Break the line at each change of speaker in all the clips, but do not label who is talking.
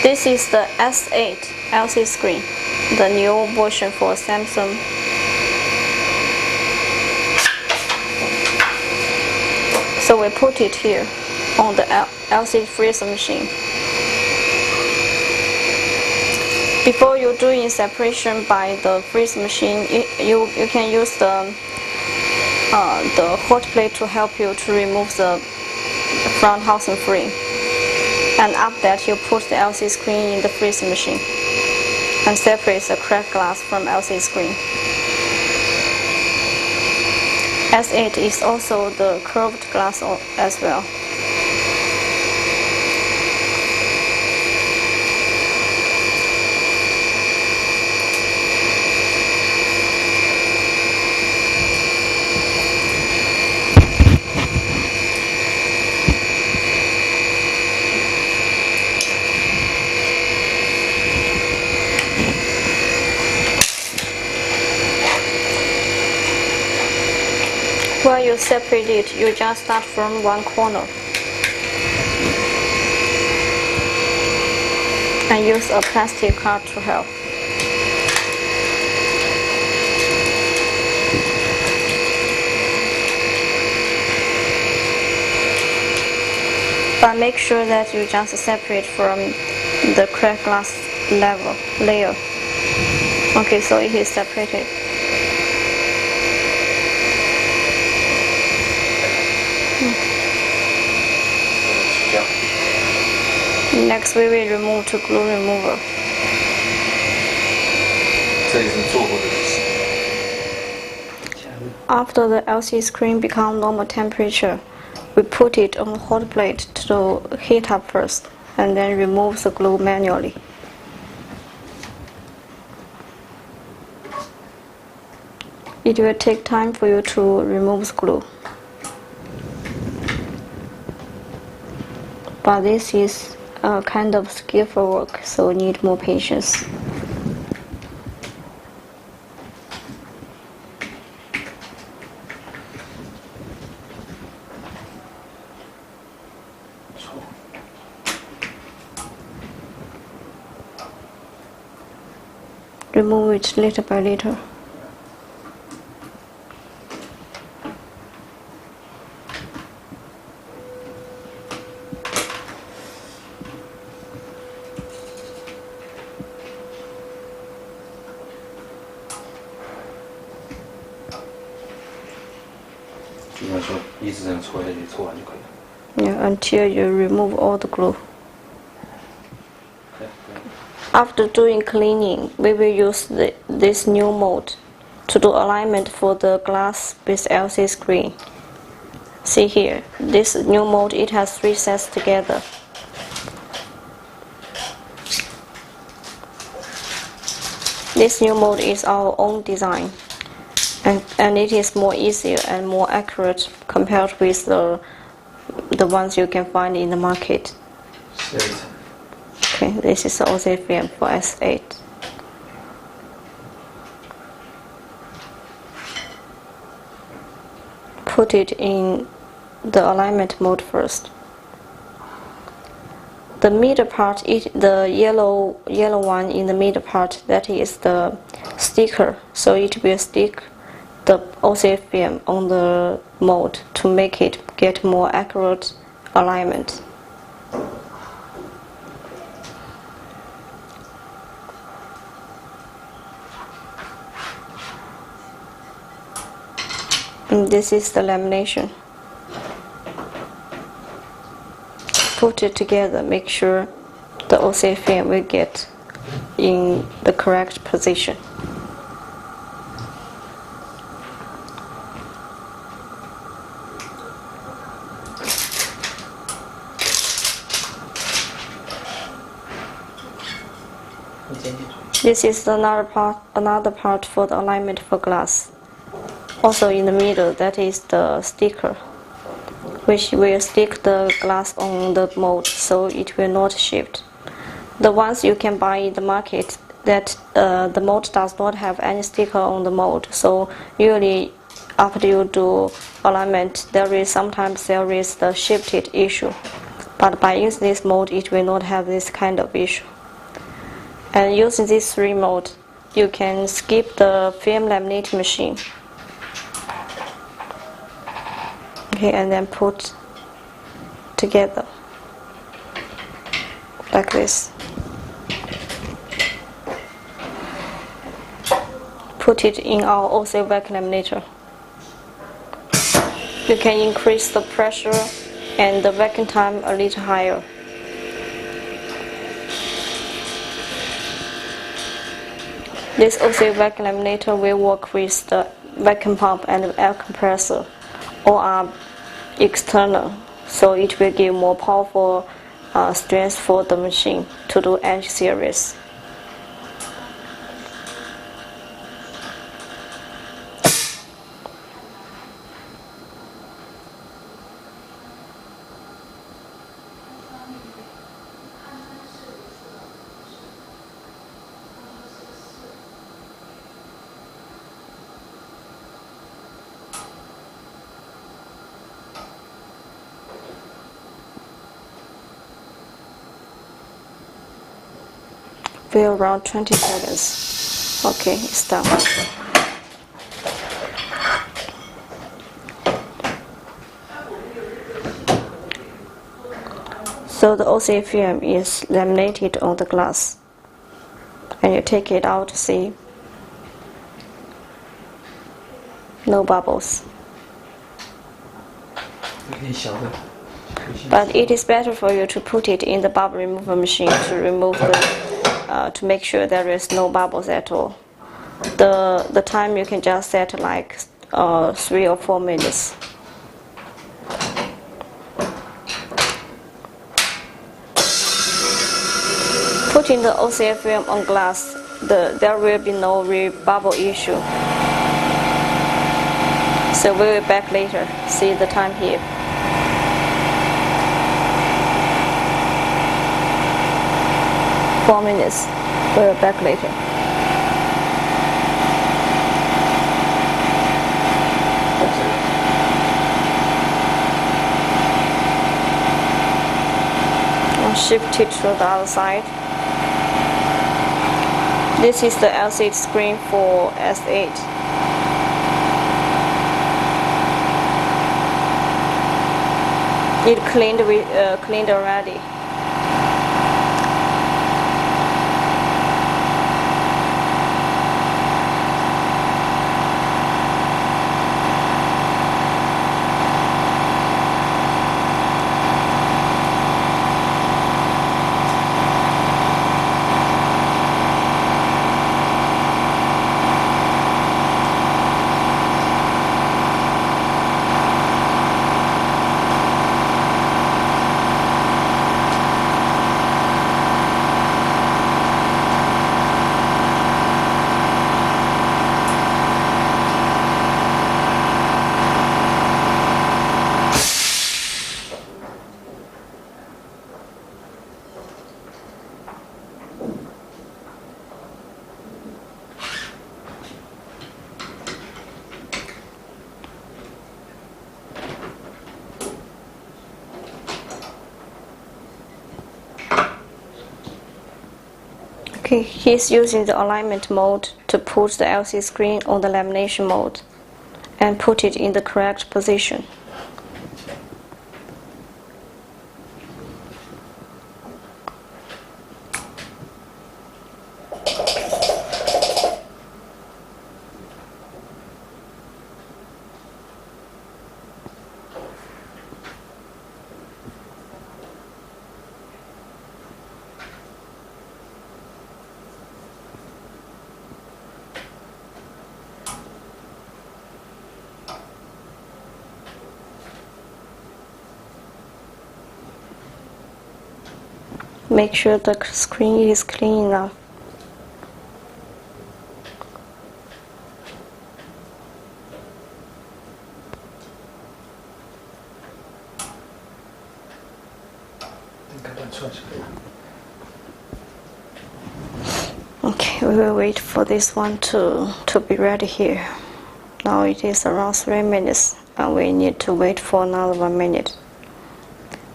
This is the S8 LCD screen, the new version for Samsung. So we put it here on the LCD freezer machine. Before you're doing separation by the freezer machine, you can use the hot plate to help you to remove the front housing frame. And after that, you put the LCD screen in the freezer machine and separate the cracked glass from LCD screen. S8 is also the curved glass as well. While you separate it, you just start from one corner and use a plastic card to help. But make sure that you just separate from the cracked glass layer. Okay, so it is separated. Next, we will remove to glue remover. After the LCD screen becomes normal temperature, we put it on the hot plate to heat up first, and then remove the glue manually. It will take time for you to remove the glue. But this is a kind of skillful work, so need more patience. Remove it little by little. Yeah, until you remove all the glue. After doing cleaning, we will use this new mold to do alignment for the glass with LCD screen. See here, this new mold, it has 3 sets together. This new mold is our own design, and it is more easier and more accurate compared with the ones you can find in the market. Okay, this is the OLED film for S8. Put it in the alignment mode first. The middle part, the yellow one in the middle part, that is the sticker. So it will stick the OLED film on the mold to make it get more accurate alignment. And this is the lamination. Put it together, make sure the OLED film will get in the correct position. This is another part for the alignment for glass. Also in the middle, that is the sticker, which will stick the glass on the mold so it will not shift. The ones you can buy in the market, that the mold does not have any sticker on the mold, so usually after you do alignment, sometimes there is the shifted issue. But by using this mold, it will not have this kind of issue. And using these 3 modes, you can skip the film laminating machine. Okay, and then put together like this. Put it in our OC vacuum laminator. You can increase the pressure and the vacuum time a little higher. This OC vacuum laminator will work with the vacuum pump and the air compressor. All are external, so it will give more powerful strength for the machine to do edge series. Will around 20 seconds. Okay, it's done. So the OC film is laminated on the glass, and you take it out to see no bubbles. But it is better for you to put it in the bubble remover machine to remove to make sure there is no bubbles at all. The time you can just set like 3 or 4 minutes. Putting the OCF film on glass, there will be no bubble issue. So we will be back later. See the time here. Four minutes. We'll be back later. I'll shift it to the other side. This is the LCD screen for S8. It cleaned already. Okay, he's using the alignment mode to put the LCD screen on the lamination mode and put it in the correct position. Make sure the screen is clean enough. Okay, we will wait for this one to be ready here. Now it is around 3 minutes and we need to wait for another 1 minute.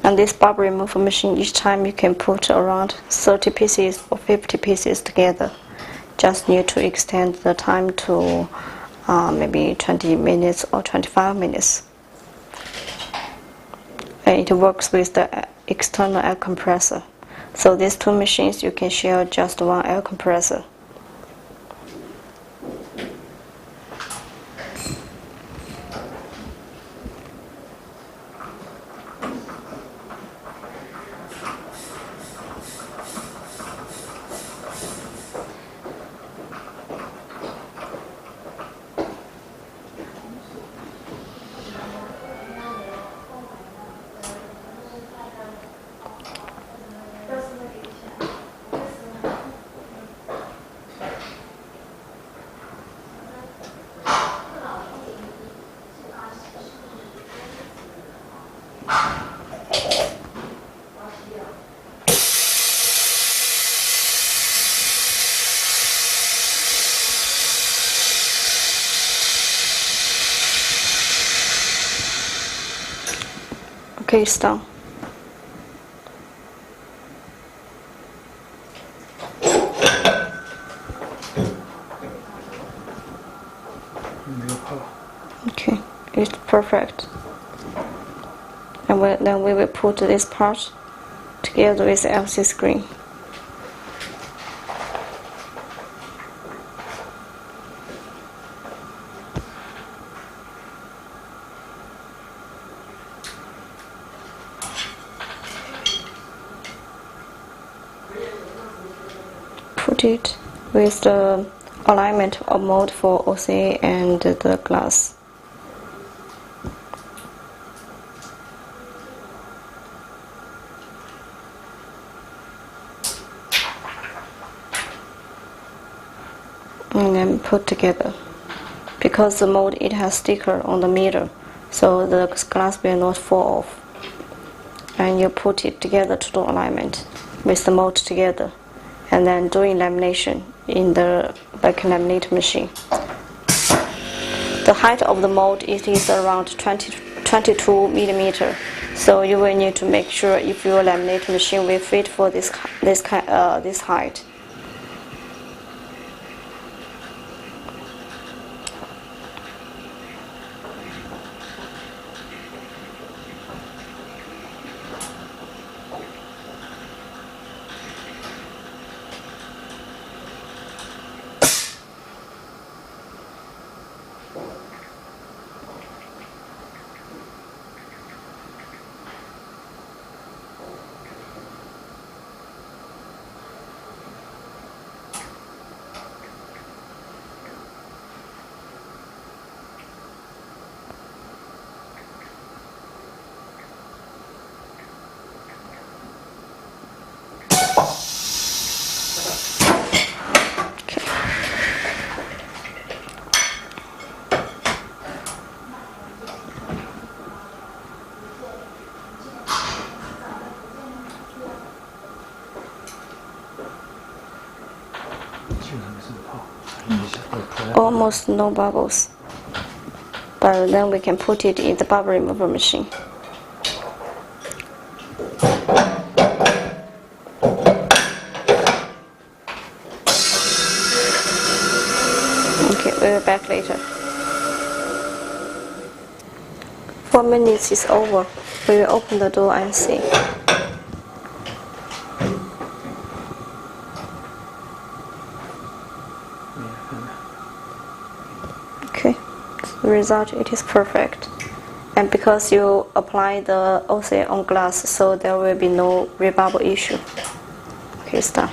And this bubble removal machine, each time you can put around 30 pieces or 50 pieces together. Just need to extend the time to maybe 20 minutes or 25 minutes. And it works with the external air compressor. So these two machines, you can share just one air compressor. Okay, it's done. Okay, it's perfect. And then we will put this part together with the LCD screen. Put it with the alignment of mode for OCA and the glass. And then put together. Because the mold, it has sticker on the middle, so the glass will not fall off. And you put it together to do alignment with the mold together, and then doing lamination in the laminate machine. The height of the mold, it is around 22 millimeter. So you will need to make sure if your laminate machine will fit for this height. Almost no bubbles, but then we can put it in the bubble remover machine. Okay, we'll be back later. 4 minutes is over. We will open the door and see. Okay, the result, it is perfect. And because you apply the OCA on glass, so there will be no rebubble issue. Okay, it's done.